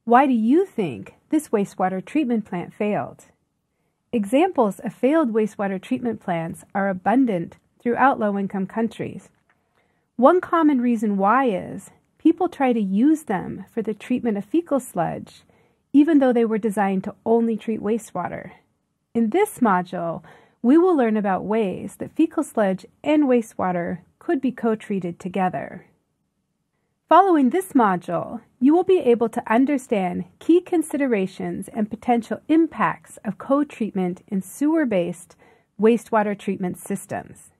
Why do you think this wastewater treatment plant failed? Examples of failed wastewater treatment plants are abundant throughout low-income countries. One common reason why is people try to use them for the treatment of fecal sludge, even though they were designed to only treat wastewater. In this module, we will learn about ways that fecal sludge and wastewater could be co-treated together. Following this module, you will be able to understand key considerations and potential impacts of co-treatment in sewer-based wastewater treatment systems.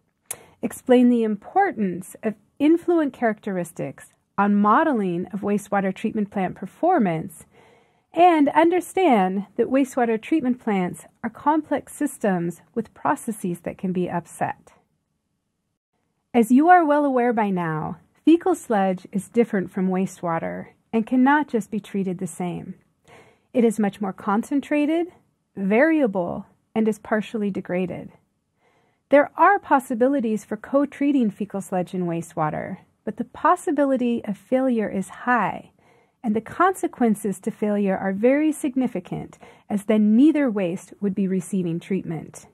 Explain the importance of influent characteristics on modeling of wastewater treatment plant performance, and understand that wastewater treatment plants are complex systems with processes that can be upset. As you are well aware by now, fecal sludge is different from wastewater and cannot just be treated the same. It is much more concentrated, variable, and is partially degraded. There are possibilities for co-treating fecal sludge and wastewater, but the possibility of failure is high, and the consequences to failure are very significant, as then neither waste would be receiving treatment.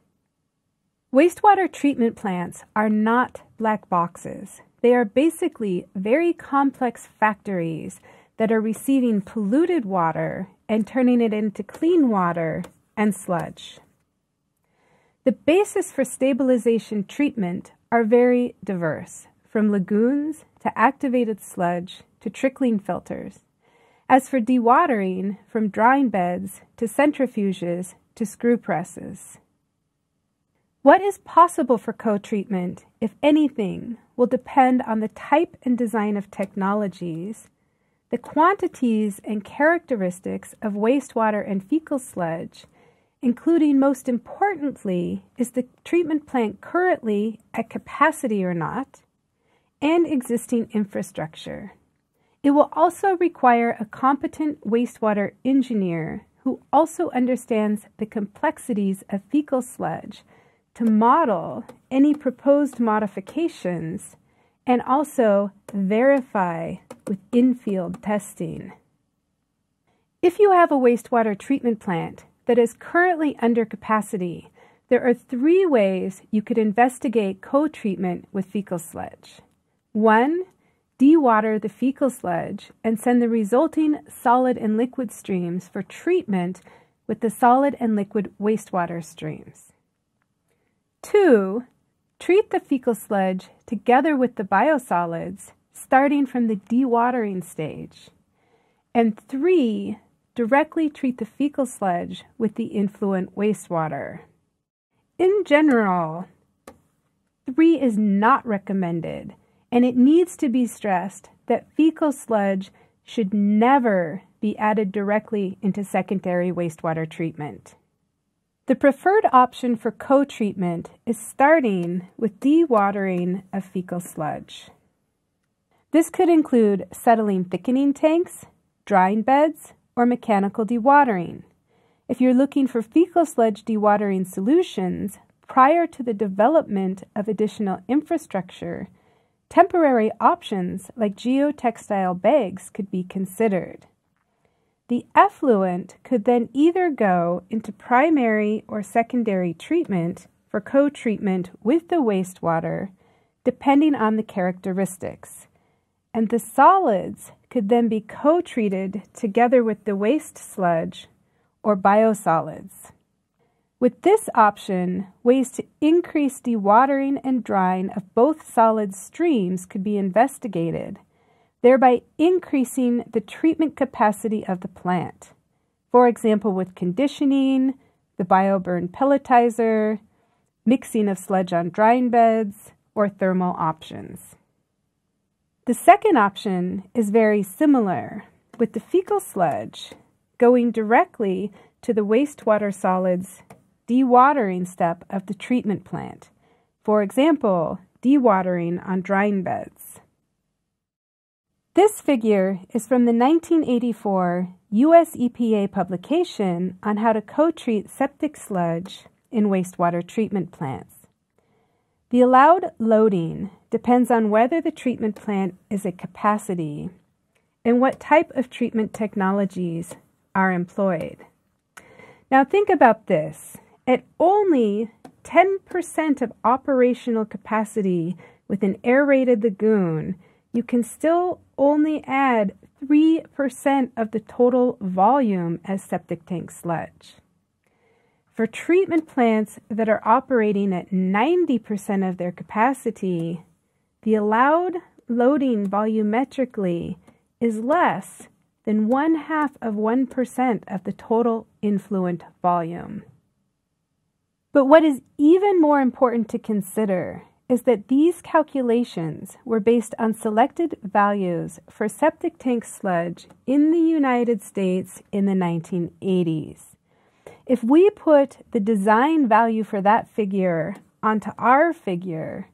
Wastewater treatment plants are not black boxes. They are basically very complex factories that are receiving polluted water and turning it into clean water and sludge. The basis for stabilization treatment are very diverse, from lagoons to activated sludge to trickling filters. As for dewatering, from drying beds to centrifuges to screw presses. What is possible for co-treatment, if anything, will depend on the type and design of technologies, the quantities and characteristics of wastewater and fecal sludge, including, most importantly, is the treatment plant currently at capacity or not, and existing infrastructure. It will also require a competent wastewater engineer who also understands the complexities of fecal sludge to model any proposed modifications and also verify with in-field testing. If you have a wastewater treatment plant that is currently under capacity, there are 3 ways you could investigate co-treatment with fecal sludge. 1. Dewater the fecal sludge and send the resulting solid and liquid streams for treatment with the solid and liquid wastewater streams. 2. Treat the fecal sludge together with the biosolids, starting from the dewatering stage. And 3. Directly treat the fecal sludge with the influent wastewater. In general, 3 is not recommended, and it needs to be stressed that fecal sludge should never be added directly into secondary wastewater treatment. The preferred option for co-treatment is starting with dewatering of fecal sludge. This could include settling thickening tanks, drying beds, or mechanical dewatering. If you're looking for fecal sludge dewatering solutions prior to the development of additional infrastructure, temporary options like geotextile bags could be considered. The effluent could then either go into primary or secondary treatment for co-treatment with the wastewater, depending on the characteristics, and the solids could then be co-treated together with the waste sludge or biosolids. With this option, ways to increase dewatering and drying of both solid streams could be investigated, thereby increasing the treatment capacity of the plant. For example, with conditioning, the bioburn pelletizer, mixing of sludge on drying beds, or thermal options. The second option is very similar, with the fecal sludge going directly to the wastewater solids dewatering step of the treatment plant. For example, dewatering on drying beds. This figure is from the 1984 U.S. EPA publication on how to co-treat septic sludge in wastewater treatment plants. The allowed loading depends on whether the treatment plant is at capacity. and what type of treatment technologies are employed. Now think about this. At only 10% of operational capacity with an aerated lagoon, you can still only add 3% of the total volume as septic tank sludge. For treatment plants that are operating at 90% of their capacity, the allowed loading volumetrically is less than 0.5% of the total influent volume. But what is even more important to consider is that these calculations were based on selected values for septic tank sludge in the United States in the 1980s. If we put the design value for that figure onto our figure,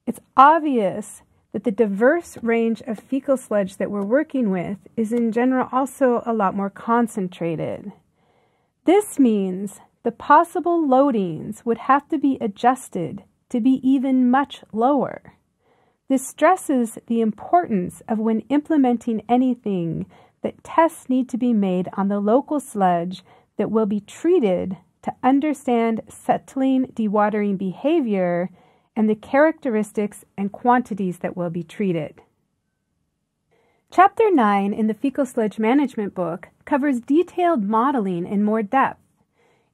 it's obvious that the diverse range of fecal sludge that we're working with is in general also a lot more concentrated. This means the possible loadings would have to be adjusted to be even much lower. This stresses the importance of when implementing anything that tests need to be made on the local sludge that will be treated to understand settling dewatering behavior and the characteristics and quantities that will be treated. Chapter 9 in the Fecal Sludge Management book covers detailed modeling in more depth.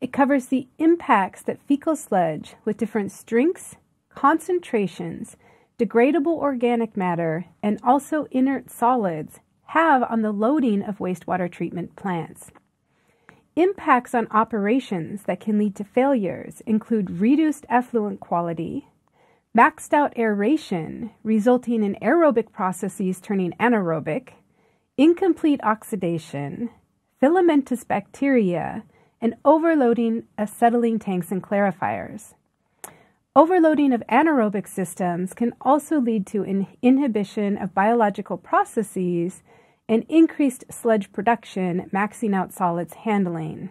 It covers the impacts that fecal sludge with different strengths, concentrations, degradable organic matter, and also inert solids have on the loading of wastewater treatment plants. Impacts on operations that can lead to failures include reduced effluent quality, maxed out aeration resulting in aerobic processes turning anaerobic, incomplete oxidation, filamentous bacteria, and overloading acetylene tanks and clarifiers. Overloading of anaerobic systems can also lead to an inhibition of biological processes and increased sludge production, maxing out solids handling.